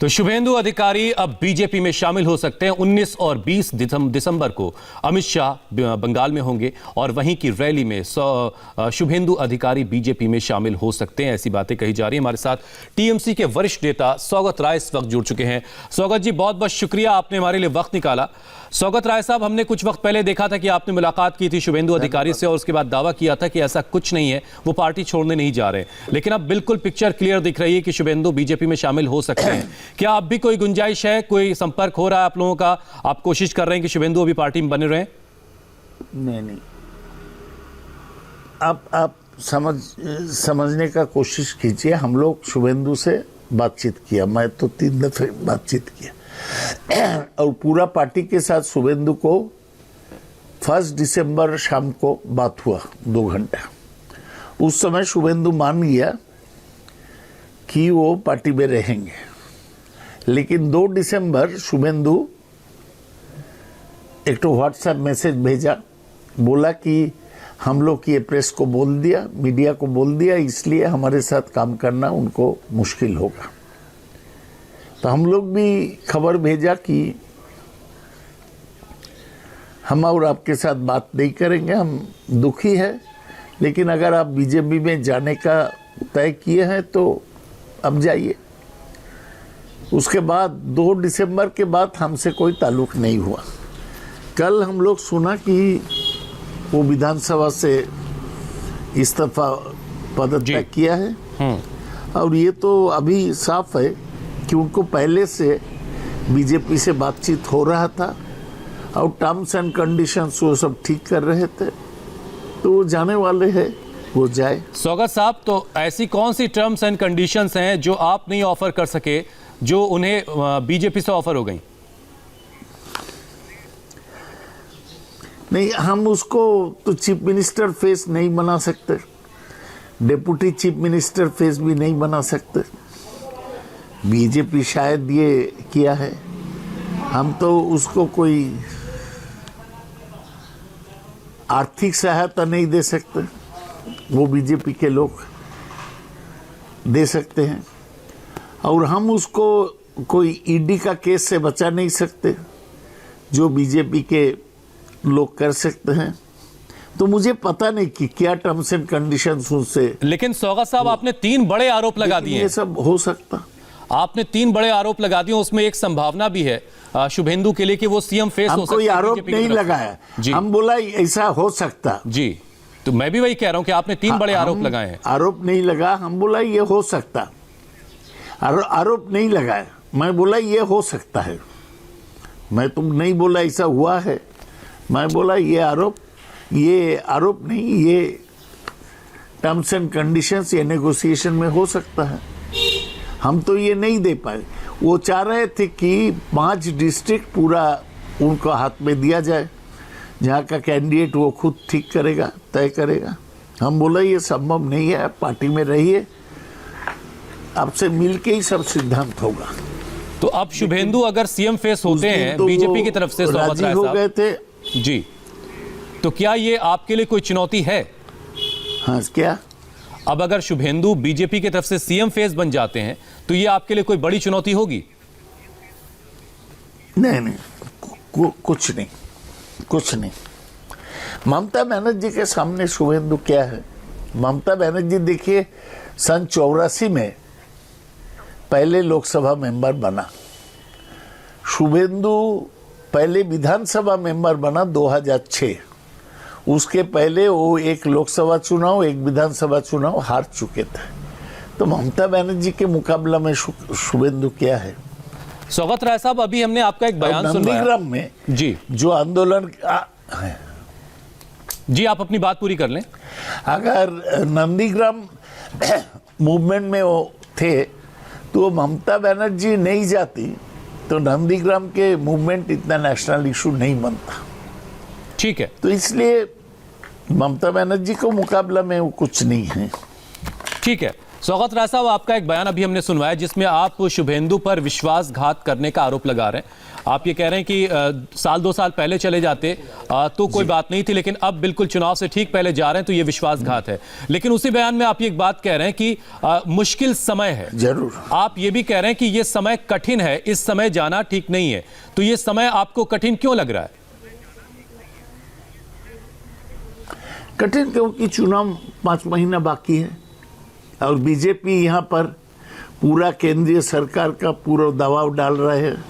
तो शुभेंदु अधिकारी अब बीजेपी में शामिल हो सकते हैं। 19 और 20 दिसंबर को अमित शाह बंगाल में होंगे और वहीं की रैली में शुभेंदु अधिकारी बीजेपी में शामिल हो सकते हैं, ऐसी बातें कही जा रही हैं। हमारे साथ टीएमसी के वरिष्ठ नेता सौगत राय इस वक्त जुड़ चुके हैं। सौगत जी, बहुत बहुत शुक्रिया, आपने हमारे लिए वक्त निकाला। सौगत राय साहब, हमने कुछ वक्त पहले देखा था कि आपने मुलाकात की थी शुभेंदु अधिकारी से और उसके बाद दावा किया था कि ऐसा कुछ नहीं है, वो पार्टी छोड़ने नहीं जा रहे। लेकिन अब बिल्कुल पिक्चर क्लियर दिख रही है कि शुभेंदु बीजेपी में शामिल हो सकते हैं। क्या अब भी कोई गुंजाइश है, कोई संपर्क हो रहा है आप लोगों का? आप कोशिश कर रहे हैं कि शुभेंदु अभी पार्टी में बने रहें? नहीं, आप समझने का कोशिश कीजिए। हम लोग शुभेंदु से बातचीत किया, मैं तो 3 दफे बातचीत किया और पूरा पार्टी के साथ शुभेंदु को 1 दिसंबर शाम को बात हुआ 2 घंटा। उस समय शुभेंदु मान गया कि वो पार्टी में रहेंगे, लेकिन 2 दिसंबर शुभेंदु एक तो व्हाट्सएप मैसेज भेजा, बोला कि हम लोग ये प्रेस को बोल दिया, मीडिया को बोल दिया, इसलिए हमारे साथ काम करना उनको मुश्किल होगा। तो हम लोग भी खबर भेजा कि हम और आपके साथ बात नहीं करेंगे, हम दुखी है, लेकिन अगर आप बीजेपी में जाने का तय किए हैं तो अब जाइए। उसके बाद 2 दिसंबर के बाद हमसे कोई ताल्लुक नहीं हुआ। कल हम लोग सुना कि वो विधानसभा से इस्तीफा पदत्याग किया है और ये तो अभी साफ है कि उनको पहले से बीजेपी से बातचीत हो रहा था और टर्म्स एंड कंडीशंस वो सब ठीक कर रहे थे, तो वो जाने वाले हैं, वो जाए। सौगत साहब, तो ऐसी कौन सी टर्म्स एंड कंडीशंस हैं जो आप नहीं ऑफर कर सके, जो उन्हें बीजेपी से ऑफर हो गई? नहीं, हम उसको तो चीफ मिनिस्टर फेस नहीं बना सकते, डिप्टी चीफ मिनिस्टर फेस भी नहीं बना सकते। बीजेपी शायद ये किया है, हम तो उसको कोई आर्थिक सहायता नहीं दे सकते, वो बीजेपी के लोग दे सकते हैं, और हम उसको कोई ईडी का केस से बचा नहीं सकते जो बीजेपी के लोग कर सकते हैं। तो मुझे पता नहीं कि क्या टर्म्स एंड कंडीशंस उनसे। लेकिन सौगत साहब, आपने 3 बड़े आरोप लगा दिए। ये सब हो सकता, आपने 3 बड़े आरोप लगा दिए, उसमें एक संभावना भी है शुभेंदु के लिए कि वो सीएम फेस हो सकते हैं। कोई आरोप नहीं लगाया, हम बोला ऐसा हो सकता जी। तो मैं भी वही कह रहा हूं कि आपने 3 बड़े आरोप लगाए हैं। आरोप नहीं लगा, हम बोला ये हो सकता। आरोप नहीं लगाया, मैं बोला ये हो सकता है। मैं तुम नहीं बोला ऐसा हुआ है, मैं बोला ये आरोप नहीं, ये टर्म्स एंड कंडीशंस, ये नेगोशिएशन में हो सकता है। हम तो ये नहीं दे पाए। वो चाह रहे थे कि 5 डिस्ट्रिक्ट पूरा उनको हाथ में दिया जाए, जहाँ का कैंडिडेट वो खुद ठीक करेगा, तय करेगा। हम बोला ये संभव नहीं है, आप पार्टी में रहिए, आपसे मिलके ही सब सिद्धांत होगा। तो अब शुभेंदु अगर सीएम फेस होते हैं तो बीजेपी की तरफ से, राजी हो गए थे जी, तो क्या ये आपके लिए कोई चुनौती है? हाँ, क्या? अब अगर शुभेंदु बीजेपी की तरफ से सीएम फेस बन जाते हैं तो ये आपके लिए कोई बड़ी चुनौती होगी? नहीं, कुछ नहीं। ममता बनर्जी के सामने शुभेंदु क्या है? ममता बनर्जी देखिए, सन 84 में पहले लोकसभा मेंबर बना। शुभेंदु पहले विधानसभा मेंबर बना 2006। उसके पहले वो एक लोकसभा चुनाव, एक विधानसभा चुनाव हार चुके थे। तो ममता बनर्जी के मुकाबला में शुभेंदु क्या है? सौगत राय साहब, अभी हमने आपका एक बयान सुना नंदीग्राम में जी, जो आंदोलन जी, आप अपनी बात पूरी कर लें। अगर नंदीग्राम मूवमेंट में वो थे तो ममता बनर्जी नहीं जाती तो नंदीग्राम के मूवमेंट इतना नेशनल इशू नहीं बनता। ठीक है, तो इसलिए ममता बनर्जी को मुकाबला में वो कुछ नहीं है। ठीक है। सौगत राय साहब, आपका एक बयान अभी हमने सुनवाया जिसमें आप शुभेंदु पर विश्वासघात करने का आरोप लगा रहे हैं। आप ये कह रहे हैं कि साल 2 साल पहले चले जाते तो कोई बात नहीं थी, लेकिन अब बिल्कुल चुनाव से ठीक पहले जा रहे हैं तो ये विश्वासघात है। लेकिन उसी बयान में आप ये एक बात कह रहे हैं कि मुश्किल समय है। जरूर। आप ये भी कह रहे हैं कि ये समय कठिन है, इस समय जाना ठीक नहीं है। तो ये समय आपको कठिन क्यों लग रहा है? कठिन क्योंकि चुनाव 5 महीना बाकी है और बीजेपी यहाँ पर पूरा केंद्रीय सरकार का पूरा दबाव डाल रहे हैं,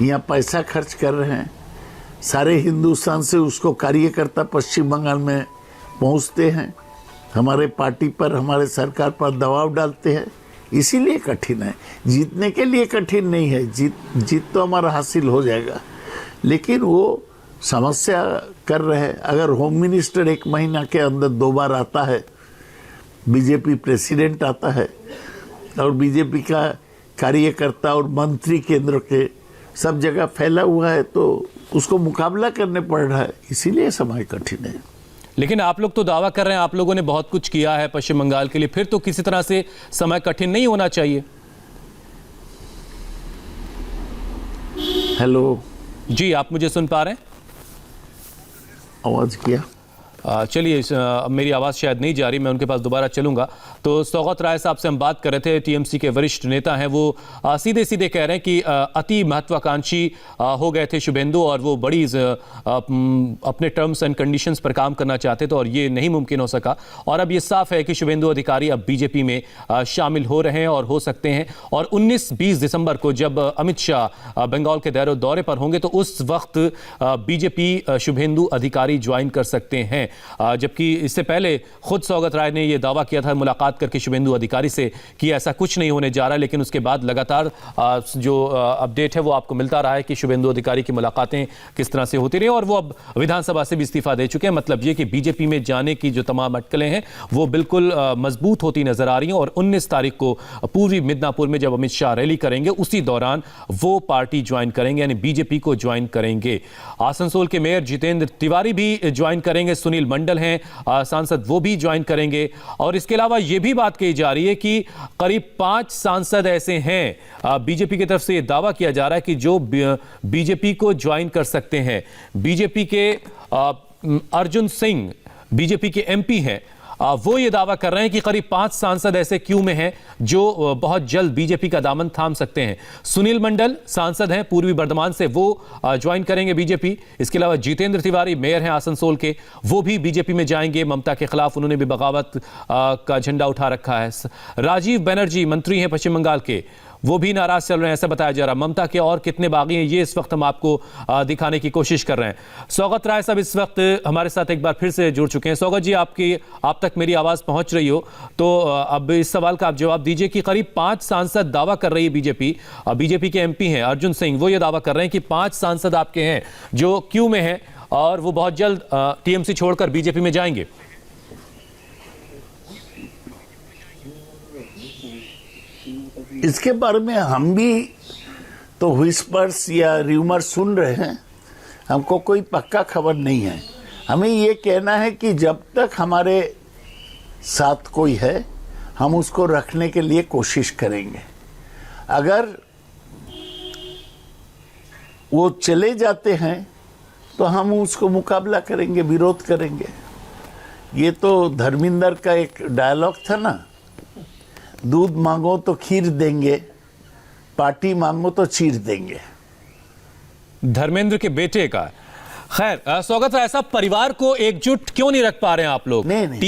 यहाँ पैसा खर्च कर रहे हैं। सारे हिंदुस्तान से उसको कार्यकर्ता पश्चिम बंगाल में पहुँचते हैं, हमारे पार्टी पर, हमारे सरकार पर दबाव डालते हैं, इसीलिए कठिन है। जीतने के लिए कठिन नहीं है, जीत तो हमारा हासिल हो जाएगा, लेकिन वो समस्या कर रहे हैं। अगर होम मिनिस्टर 1 महीना के अंदर 2 बार आता है, बीजेपी प्रेसिडेंट आता है और बीजेपी का कार्यकर्ता और मंत्री केंद्र के सब जगह फैला हुआ है, तो उसको मुकाबला करने पड़ रहा है, इसीलिए समय कठिन है। लेकिन आप लोग तो दावा कर रहे हैं आप लोगों ने बहुत कुछ किया है पश्चिम बंगाल के लिए, फिर तो किसी तरह से समय कठिन नहीं होना चाहिए। हेलो जी, आप मुझे सुन पा रहे हैं? आवाज किया? चलिए, मेरी आवाज़ शायद नहीं जा रही, मैं उनके पास दोबारा चलूंगा। तो सौगत राय साहब से हम बात कर रहे थे, टीएमसी के वरिष्ठ नेता हैं, वो सीधे सीधे कह रहे हैं कि अति महत्वाकांक्षी हो गए थे शुभेंदु और वो बड़ी अपने टर्म्स एंड कंडीशंस पर काम करना चाहते थे और ये नहीं मुमकिन हो सका। और अब ये साफ है कि शुभेंदु अधिकारी अब बीजेपी में शामिल हो रहे हैं और हो सकते हैं। और 19-20 दिसंबर को जब अमित शाह बंगाल के दौरे पर होंगे तो उस वक्त बीजेपी शुभेंदु अधिकारी ज्वाइन कर सकते हैं। जबकि इससे पहले खुद सौगत राय ने यह दावा किया था मुलाकात करके शुभेंदु अधिकारी से कि ऐसा कुछ नहीं होने जा रहा, लेकिन उसके बाद लगातार जो अपडेट है वो आपको मिलता रहा है कि शुभेंदु अधिकारी की मुलाकातें किस तरह से होती रही और वो अब विधानसभा से भी इस्तीफा दे चुके हैं। मतलब ये कि बीजेपी में जाने की जो तमाम अटकलें हैं वो बिल्कुल मजबूत होती नजर आ रही हैं। और 19 तारीख को पूर्वी मिदनापुर में जब अमित शाह रैली करेंगे उसी दौरान वो पार्टी ज्वाइन करेंगे, यानी बीजेपी को ज्वाइन करेंगे। आसनसोल के मेयर जितेंद्र तिवारी भी ज्वाइन करेंगे, सुनील मंडल हैं सांसद, वो भी ज्वाइन करेंगे। और इसके अलावा यह भी बात कही जा रही है कि करीब 5 सांसद ऐसे हैं, बीजेपी की तरफ से यह दावा किया जा रहा है कि जो बीजेपी को ज्वाइन कर सकते हैं। बीजेपी के अर्जुन सिंह बीजेपी के एमपी हैं, वो ये दावा कर रहे हैं कि करीब 5 सांसद ऐसे क्यू में हैं जो बहुत जल्द बीजेपी का दामन थाम सकते हैं। सुनील मंडल सांसद हैं पूर्वी बर्धमान से, वो ज्वाइन करेंगे बीजेपी। इसके अलावा जितेंद्र तिवारी मेयर हैं आसनसोल के, वो भी बीजेपी में जाएंगे। ममता के खिलाफ उन्होंने भी बगावत का झंडा उठा रखा है। राजीव बनर्जी मंत्री हैं पश्चिम बंगाल के, वो भी नाराज चल रहे हैं, ऐसा बताया जा रहा है। ममता के और कितने बागी हैं ये इस वक्त हम आपको दिखाने की कोशिश कर रहे हैं। सौगत राय साहब इस वक्त हमारे साथ एक बार फिर से जुड़ चुके हैं। सौगत जी, आप तक मेरी आवाज पहुंच रही हो तो अब इस सवाल का आप जवाब दीजिए कि करीब 5 सांसद दावा कर रही है बीजेपी के एमपी हैं अर्जुन सिंह, वो ये दावा कर रहे हैं कि 5 सांसद आपके हैं जो क्यू में हैं और वो बहुत जल्द टीएमसी छोड़कर बीजेपी में जाएंगे। इसके बारे में हम भी तो व्हिस्पर्स या र्यूमर सुन रहे हैं, हमको कोई पक्का खबर नहीं है। हमें ये कहना है कि जब तक हमारे साथ कोई है हम उसको रखने के लिए कोशिश करेंगे। अगर वो चले जाते हैं तो हम उसको मुकाबला करेंगे, विरोध करेंगे। ये तो धर्मेंद्र का एक डायलॉग था ना, दूध मांगो तो खीर देंगे, पार्टी मांगो तो चीर देंगे। धर्मेंद्र के बेटे का। खैर, स्वागत है। ऐसा परिवार को एकजुट क्यों नहीं रख पा रहे हैं आप लोग? नहीं।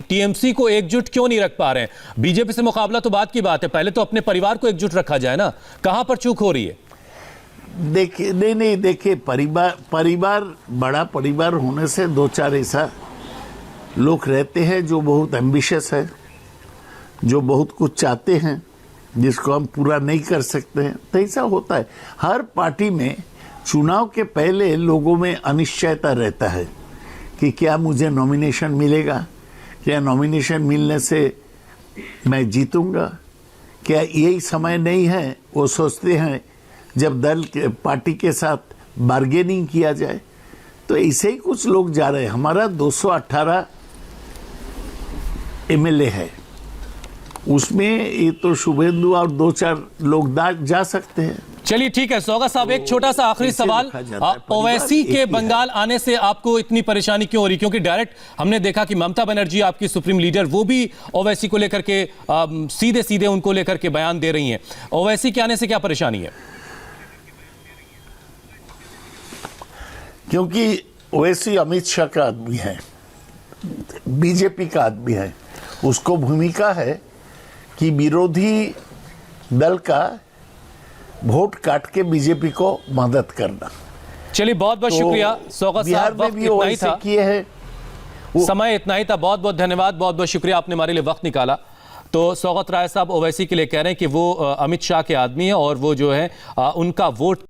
टीएमसी को एकजुट क्यों नहीं रख पा रहे हैं? बीजेपी से मुकाबला तो बात की बात है, पहले तो अपने परिवार को एकजुट रखा जाए ना, कहां पर चूक हो रही है? देखिए परिवार बड़ा परिवार होने से 2-4 ऐसा लोग रहते हैं जो बहुत एम्बिशियस है, जो बहुत कुछ चाहते हैं जिसको हम पूरा नहीं कर सकते हैं, तो ऐसा होता है। हर पार्टी में चुनाव के पहले लोगों में अनिश्चयता रहता है कि क्या मुझे नॉमिनेशन मिलेगा, क्या नॉमिनेशन मिलने से मैं जीतूंगा, क्या यही समय नहीं है। वो सोचते हैं जब पार्टी के साथ बार्गेनिंग किया जाए, तो ऐसे ही कुछ लोग जा रहे हैं। हमारा 218 एमएलए है उसमें ये तो शुभेंदु और 2-4 लोग जा सकते हैं। चलिए ठीक है सौगत साहब, एक छोटा सा आखिरी इसे सवाल, रखा जाता है, परिवार ओवैसी एक के ही है। बंगाल आने से आपको इतनी परेशानी क्यों हो रही? क्योंकि डायरेक्ट हमने देखा कि ममता बनर्जी आपकी सुप्रीम लीडर, वो भी ओवैसी को लेकर के सीधे सीधे उनको लेकर के बयान दे रही हैं। ओवैसी के आने से क्या परेशानी है? क्योंकि ओवैसी अमित शाह का आदमी है, बीजेपी का आदमी है, उसको भूमिका है कि विरोधी दल का वोट काट के बीजेपी को मदद करना। चलिए बहुत बहुत शुक्रिया सौगत बिहार साहब, में वक्त भी इतना ही वैसे था, किए हैं। समय इतना ही था। बहुत बहुत धन्यवाद, बहुत बहुत शुक्रिया, आपने हमारे लिए वक्त निकाला। तो सौगत राय साहब ओवैसी के लिए कह रहे हैं कि वो अमित शाह के आदमी है और वो जो है उनका वोट